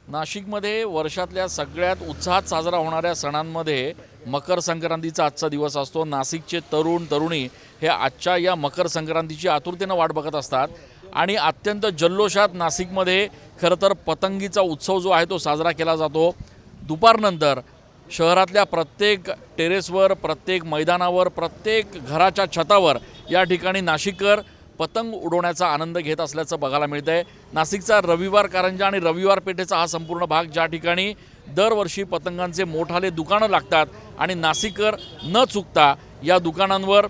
नाशिकमध्ये वर्षातल्या सगळ्यात उत्साहात साजरा होणाऱ्या सणांमध्ये मकर संक्रांतीचा आजचा दिवस असतो। नाशिकचे तरुण तरुणी हे आजच्या या मकर संक्रांतीची आतुरतेनं वाट बघत असतात आणि अत्यंत जल्लोषात नाशिकमध्ये खरं तर पतंगीचा उत्सव जो आहे तो साजरा केला जातो। दुपारनंतर शहरातल्या प्रत्येक टेरेसवर, प्रत्येक मैदानावर, प्रत्येक घराच्या छतावर या ठिकाणी नाशिककर पतंग उडवण्याचा आनंद घेत असल्याचं बघायला मिळतं आहे। नाशिकचा रविवार कारंजा आणि रविवार पेठेचा हा संपूर्ण भाग ज्या ठिकाणी दरवर्षी पतंगांचे मोठाले दुकानं लागतात आणि नाशिककर न चुकता या दुकानांवर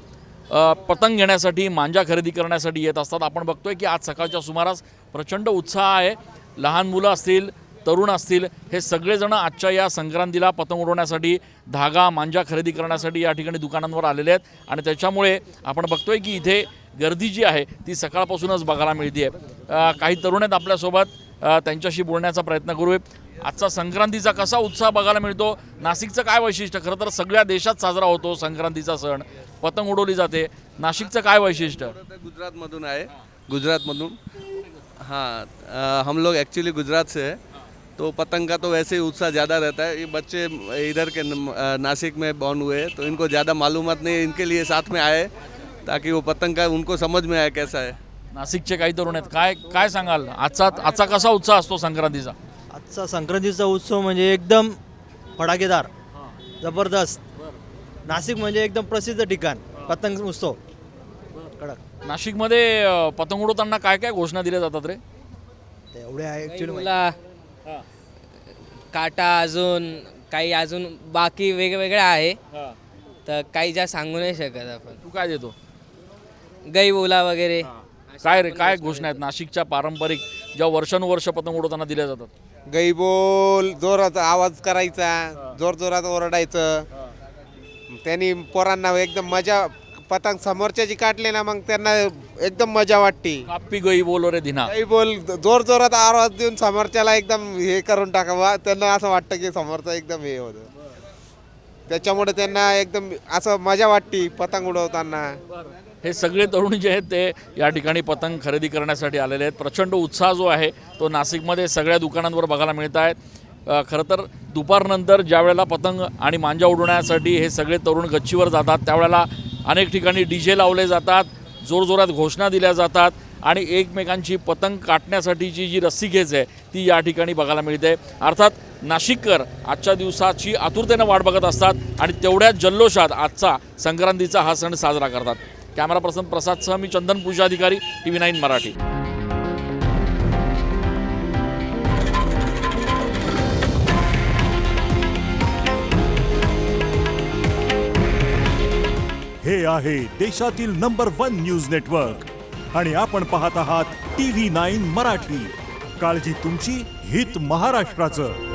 पतंग घेण्यासाठी, मांजा खरेदी करण्यासाठी येत असतात। आपण बघतोय की आज सकाळच्या सुमारास प्रचंड उत्साह आहे। लहान मुलं असतील, तरुण असतील, हे सगळेजण आजच्या या संक्रांतीला पतंग उडवण्यासाठी, धागा, मांजा खरेदी करण्यासाठी या ठिकाणी दुकानांवर आलेले आहेत आणि त्याच्यामुळे आपण बघतोय की इथे गर्दी जी आहे ती सकाळपासूनच बघायला मिळते। काही तरुण आहेत आपल्यासोबत, त्यांच्याशी बोलण्याचा प्रयत्न करूया। आजचा संक्रांतीचा कसा उत्साह बघायला मिळतो, नाशिकचं काय वैशिष्ट्य? खरं तर सगळ्या देशात साजरा होतो संक्रांतीचा सण, पतंग उडवली जाते, नाशिकचं काय वैशिष्ट्य? गुजरातमधून आहे, गुजरातमधून। हाँ, हम लोग एक्चुअली गुजरात से है, तो पतंग का तो वैसे ही उत्साह ज़्यादा रहता है। ये बच्चे इधर के नासिक में बॉर्न हुए हैं, तो इनको ज़्यादा मालूमात नहीं, इनके लिए साथ में आए ताकि वो पतंग का उनको समझ में आए कैसा है। नाशिकचे काही तरुण आहेत, काय काय सांगाल? आजचा कसा उत्साह असतो संक्रांतीचा? आजचा संक्रांतीचा उत्सव म्हणजे एकदम फडाकेदार, जबरदस्त। नाशिक म्हणजे एकदम प्रसिद्ध ठिकाण, पतंग उत्सव कडक। नाशिकमध्ये पतंग उडवताना काय काय घोषणा दिल्या जातात रे? एवढे आहे ॲक्च्युली मुला काटा, अजून बाकी वेगवेगळं आहे, तर काही ज्या सांगू नाही शकत आपण। तू काय देतो? गई बोला वगैरे। काय रे, काय घोषणा आहेत नाशिकच्या पारंपरिक ज्या वर्षानुवर्ष पतंग उडवताना दिल्या जातात? गई बोल, जोरात आवाज करायचा, जोर जोरात ओरडायचं, त्यांनी पोरांना एकदम मजा, पतंग समोरच्याची काढले ना मग त्यांना एकदम मजा वाटते। कापी गई बोलो रे दिना, गई बोल जोर जोरात आवाज देऊन समोरच्याला एकदम हे करून टाकावा, त्यांना असं वाटतं की समोरचं एकदम हे होतं, त्याच्यामुळे त्यांना एकदम असं मजा वाटते पतंग उडवताना। हे सगळे तरुण जे आहेत ते या ठिकाणी पतंग खरेदी करण्यासाठी आलेले आहेत। प्रचंड उत्साह जो आहे तो नाशिकमध्ये सगळ्या दुकानांवर बघायला मिळत आहे। खरं तर दुपारनंतर ज्या वेळेला पतंग आणि मांजा उडवण्यासाठी हे सगळे तरुण गच्चीवर जातात त्यावेळेला अनेक ठिकाणी डीजे लावले जातात, जोरजोरात घोषणा दिल्या जातात आणि एकमेकांची पतंग काटण्यासाठीची जी रस्सीखेच आहे ती या ठिकाणी बघायला मिळते। अर्थात नाशिककर आजच्या दिवसाची आतुरतेनं वाट बघत असतात आणि तेवढ्याच जल्लोषात आजचा संक्रांतीचा हा सण साजरा करतात। कॅमेरा पर्सन प्रसादसह मी चंदन पूजाधिकारी, TV9 मराठी। हे आहे देशातील नंबर 1 न्यूज नेटवर्क आणि आपण पाहत आहात TV9 मराठी। काळजी तुमची, हित महाराष्ट्राचं।